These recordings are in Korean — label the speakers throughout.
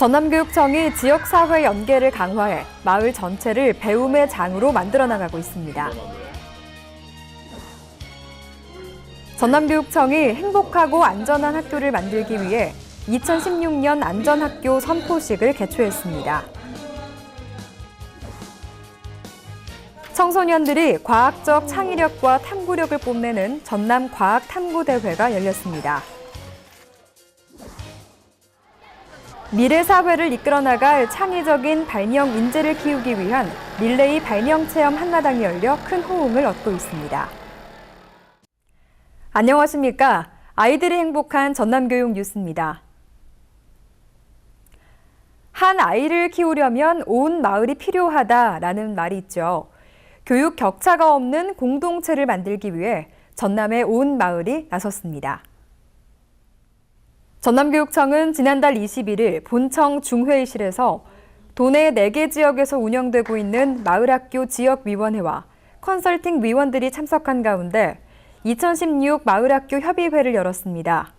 Speaker 1: 전남교육청이 지역사회 연계를 강화해 마을 전체를 배움의 장으로 만들어 나가고 있습니다. 전남교육청이 행복하고 안전한 학교를 만들기 위해 2016년 안전학교 선포식을 개최했습니다. 청소년들이 과학적 창의력과 탐구력을 뽐내는 전남 과학탐구대회가 열렸습니다. 미래 사회를 이끌어 나갈 창의적인 발명 인재를 키우기 위한 릴레이 발명 체험 한마당이 열려 큰 호응을 얻고 있습니다. 안녕하십니까? 아이들이 행복한 전남교육 뉴스입니다. 한 아이를 키우려면 온 마을이 필요하다라는 말이 있죠. 교육 격차가 없는 공동체를 만들기 위해 전남의 온 마을이 나섰습니다. 전남교육청은 지난달 21일 본청 중회의실에서 도내 4개 지역에서 운영되고 있는 마을학교 지역위원회와 컨설팅 위원들이 참석한 가운데 2016 마을학교 협의회를 열었습니다.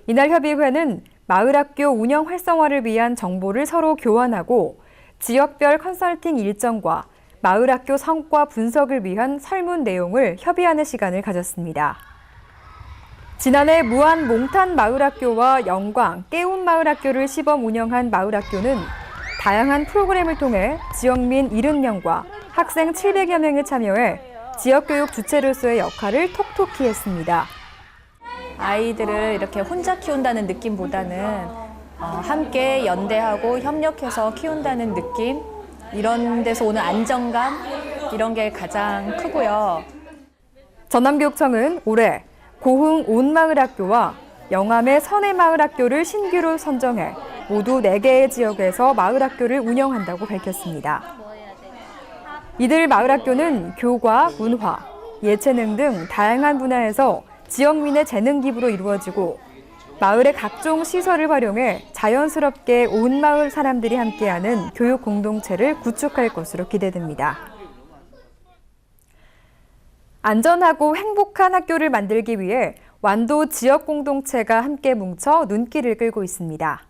Speaker 1: 이날 협의회는 마을학교 운영 활성화를 위한 정보를 서로 교환하고 지역별 컨설팅 일정과 마을학교 성과 분석을 위한 설문 내용을 협의하는 시간을 가졌습니다. 지난해 무안 몽탄 마을학교와 영광 깨운 마을학교를 시범 운영한 마을학교는 다양한 프로그램을 통해 지역민 70명과 학생 700여 명이 참여해 지역교육 주체로서의 역할을 톡톡히 했습니다.
Speaker 2: 아이들을 이렇게 혼자 키운다는 느낌보다는 함께 연대하고 협력해서 키운다는 느낌, 이런 데서 오는 안정감, 이런 게 가장 크고요.
Speaker 1: 전남교육청은 올해 고흥 온마을학교와 영암의 선해마을학교를 신규로 선정해 모두 4개의 지역에서 마을학교를 운영한다고 밝혔습니다. 이들 마을학교는 교과, 문화, 예체능 등 다양한 분야에서 지역민의 재능 기부로 이루어지고 마을의 각종 시설을 활용해 자연스럽게 온 마을 사람들이 함께하는 교육 공동체를 구축할 것으로 기대됩니다. 안전하고 행복한 학교를 만들기 위해 완도 지역 공동체가 함께 뭉쳐 눈길을 끌고 있습니다.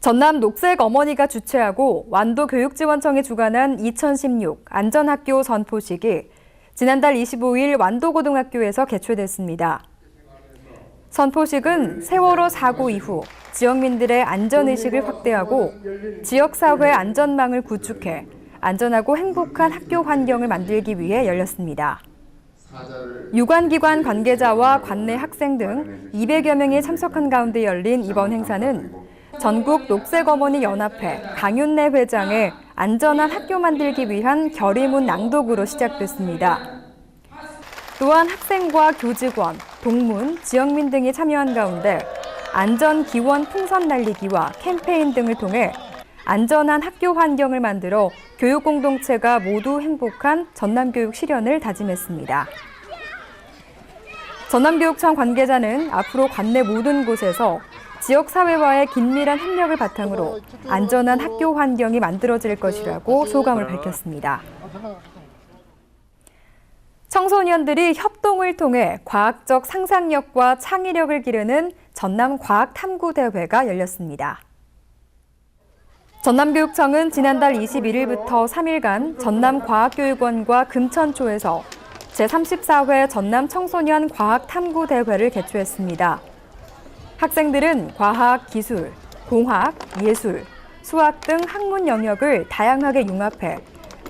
Speaker 1: 전남 녹색 어머니가 주최하고 완도 교육지원청이 주관한 2016 안전학교 선포식이 지난달 25일 완도고등학교에서 개최됐습니다. 선포식은 세월호 사고 이후 지역민들의 안전의식을 확대하고 지역사회 안전망을 구축해 안전하고 행복한 학교 환경을 만들기 위해 열렸습니다. 유관기관 관계자와 관내 학생 등 200여 명이 참석한 가운데 열린 이번 행사는 전국 녹색어머니 연합회 강윤래 회장의 안전한 학교 만들기 위한 결의문 낭독으로 시작됐습니다. 또한 학생과 교직원, 동문, 지역민 등이 참여한 가운데 안전기원 풍선 날리기와 캠페인 등을 통해 안전한 학교 환경을 만들어 교육 공동체가 모두 행복한 전남교육 실현을 다짐했습니다. 전남교육청 관계자는 앞으로 관내 모든 곳에서 지역사회와의 긴밀한 협력을 바탕으로 안전한 학교 환경이 만들어질 것이라고 소감을 밝혔습니다. 청소년들이 협동을 통해 과학적 상상력과 창의력을 기르는 전남 과학탐구대회가 열렸습니다. 전남교육청은 지난달 21일부터 3일간 전남과학교육원과 금천초에서 제34회 전남 청소년 과학탐구대회를 개최했습니다. 학생들은 과학, 기술, 공학, 예술, 수학 등 학문 영역을 다양하게 융합해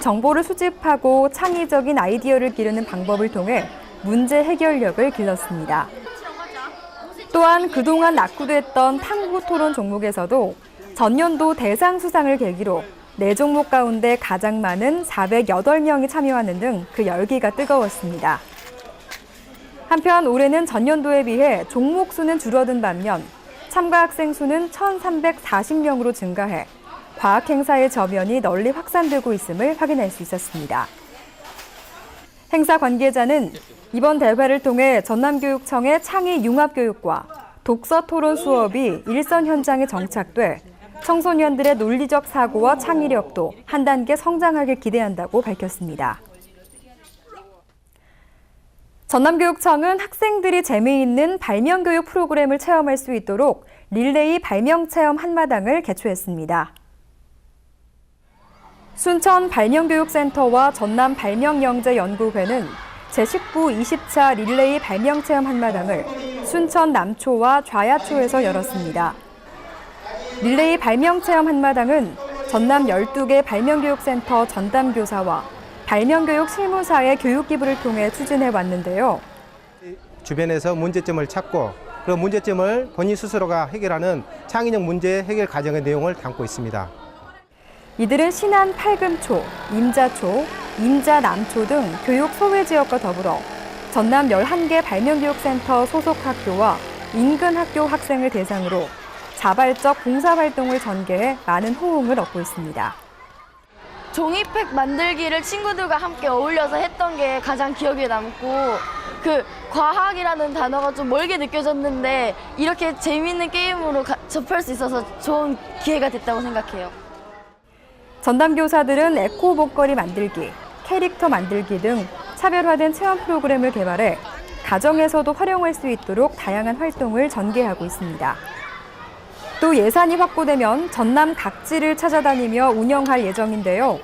Speaker 1: 정보를 수집하고 창의적인 아이디어를 기르는 방법을 통해 문제 해결력을 길렀습니다. 또한 그동안 낙후됐던 탐구 토론 종목에서도 전년도 대상 수상을 계기로 4종목 가운데 가장 많은 408명이 참여하는 등 그 열기가 뜨거웠습니다. 한편 올해는 전년도에 비해 종목 수는 줄어든 반면 참가 학생 수는 1,340명으로 증가해 과학 행사의 저변이 널리 확산되고 있음을 확인할 수 있었습니다. 행사 관계자는 이번 대회를 통해 전남교육청의 창의 융합교육과 독서 토론 수업이 일선 현장에 정착돼 청소년들의 논리적 사고와 창의력도 한 단계 성장하길 기대한다고 밝혔습니다. 전남교육청은 학생들이 재미있는 발명교육 프로그램을 체험할 수 있도록 릴레이 발명체험 한마당을 개최했습니다. 순천 발명교육센터와 전남 발명영재연구회는 제19 20차 릴레이 발명체험 한마당을 순천 남초와 좌야초에서 열었습니다. 릴레이 발명체험 한마당은 전남 12개 발명교육센터 전담교사와 발명교육 실무사의 교육 기부를 통해 추진해 왔는데요.
Speaker 3: 주변에서 문제점을 찾고 그 문제점을 본인 스스로가 해결하는 창의적 문제 해결 과정의 내용을 담고 있습니다.
Speaker 1: 이들은 신안 팔금초, 임자초, 임자남초 등 교육 소외 지역과 더불어 전남 11개 발명교육센터 소속 학교와 인근 학교 학생을 대상으로 자발적 봉사활동을 전개해 많은 호응을 얻고 있습니다.
Speaker 4: 종이팩 만들기를 친구들과 함께 어울려서 했던 게 가장 기억에 남고 그 과학이라는 단어가 좀 멀게 느껴졌는데 이렇게 재미있는 게임으로 접할 수 있어서 좋은 기회가 됐다고 생각해요.
Speaker 1: 전담교사들은 에코 목걸이 만들기, 캐릭터 만들기 등 차별화된 체험 프로그램을 개발해 가정에서도 활용할 수 있도록 다양한 활동을 전개하고 있습니다. 또 예산이 확보되면 전남 각지를 찾아다니며 운영할 예정인데요.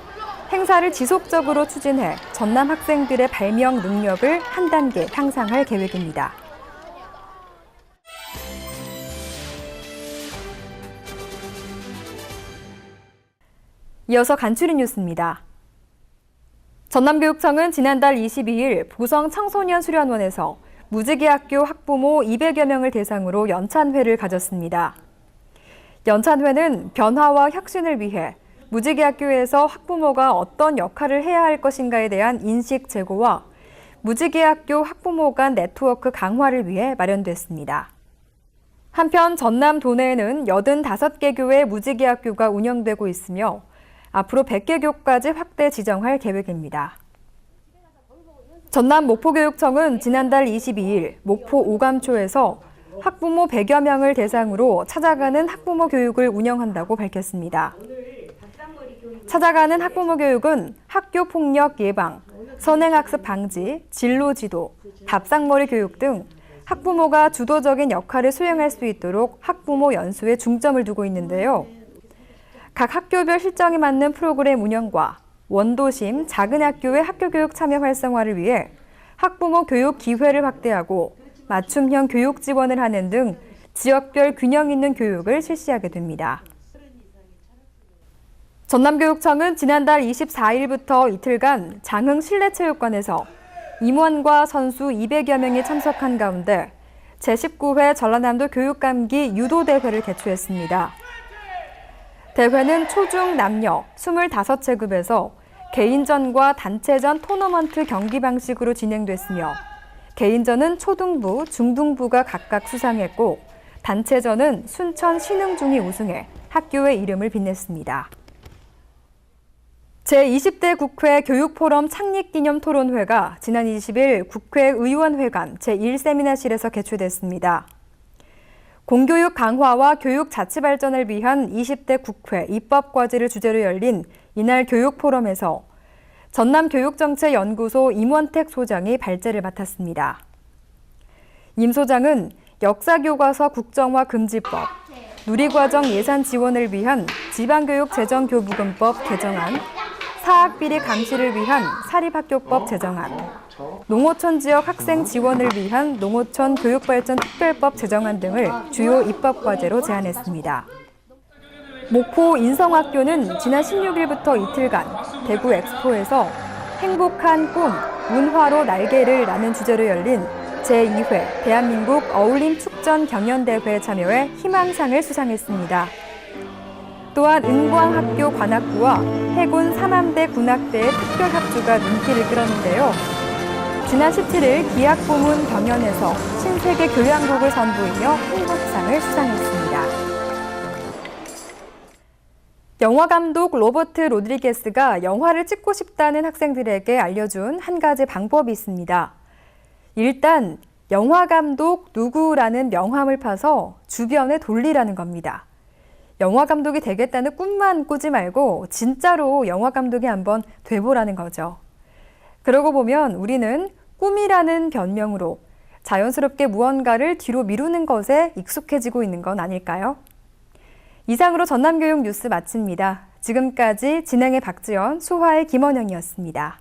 Speaker 1: 행사를 지속적으로 추진해 전남 학생들의 발명 능력을 한 단계 향상할 계획입니다. 이어서 간추린 뉴스입니다. 전남교육청은 지난달 22일 보성 청소년 수련원에서 무지개학교 학부모 200여 명을 대상으로 연찬회를 가졌습니다. 연찬회는 변화와 혁신을 위해 무지개학교에서 학부모가 어떤 역할을 해야 할 것인가에 대한 인식 제고와 무지개학교 학부모 간 네트워크 강화를 위해 마련됐습니다. 한편 전남 도내에는 85개 교회 무지개학교가 운영되고 있으며 앞으로 100개 교까지 확대 지정할 계획입니다. 전남 목포교육청은 지난달 22일 목포 오감초에서 학부모 100여 명을 대상으로 찾아가는 학부모 교육을 운영한다고 밝혔습니다. 찾아가는 학부모 교육은 학교 폭력 예방, 선행학습 방지, 진로 지도, 밥상머리 교육 등 학부모가 주도적인 역할을 수행할 수 있도록 학부모 연수에 중점을 두고 있는데요. 각 학교별 실정에 맞는 프로그램 운영과 원도심 작은 학교의 학교교육 참여 활성화를 위해 학부모 교육 기회를 확대하고 맞춤형 교육 지원을 하는 등 지역별 균형 있는 교육을 실시하게 됩니다. 전남교육청은 지난달 24일부터 이틀간 장흥 실내체육관에서 임원과 선수 200여 명이 참석한 가운데 제19회 전라남도 교육감기 유도대회를 개최했습니다. 대회는 초중 남녀 25체급에서 개인전과 단체전 토너먼트 경기 방식으로 진행됐으며 개인전은 초등부, 중등부가 각각 수상했고 단체전은 순천 신흥중이 우승해 학교의 이름을 빛냈습니다. 제20대 국회 교육포럼 창립기념토론회가 지난 20일 국회의원회관 제1세미나실에서 개최됐습니다. 공교육 강화와 교육 자치 발전을 위한 20대 국회 입법과제를 주제로 열린 이날 교육포럼에서 전남교육정책연구소 임원택 소장이 발제를 맡았습니다. 임 소장은 역사교과서 국정화 금지법, 누리과정 예산 지원을 위한 지방교육재정교부금법 개정안, 사학비리 감시를 위한 사립학교법 제정안, 농어촌 지역 학생 지원을 위한 농어촌 교육발전 특별법 제정안 등을 주요 입법과제로 제안했습니다. 목포 인성학교는 지난 16일부터 이틀간 대구 엑스포에서 행복한 꿈, 문화로 날개를 라는 주제로 열린 제2회 대한민국 어울림 축전 경연대회에 참여해 희망상을 수상했습니다. 또한 은광학교 관악구와 해군 삼함대 군악대의 특별합주가 눈길을 끌었는데요. 지난 17일 기악부문 경연에서 신세계 교양곡을 선보이며 흥국상을 수상했습니다. 영화감독 로버트 로드리게스가 영화를 찍고 싶다는 학생들에게 알려준 한 가지 방법이 있습니다. 일단 영화감독 누구라는 명함을 파서 주변에 돌리라는 겁니다. 영화감독이 되겠다는 꿈만 꾸지 말고 진짜로 영화감독이 한번 돼보라는 거죠. 그러고 보면 우리는 꿈이라는 변명으로 자연스럽게 무언가를 뒤로 미루는 것에 익숙해지고 있는 건 아닐까요? 이상으로 전남교육 뉴스 마칩니다. 지금까지 진행의 박지연, 수화의 김원영이었습니다.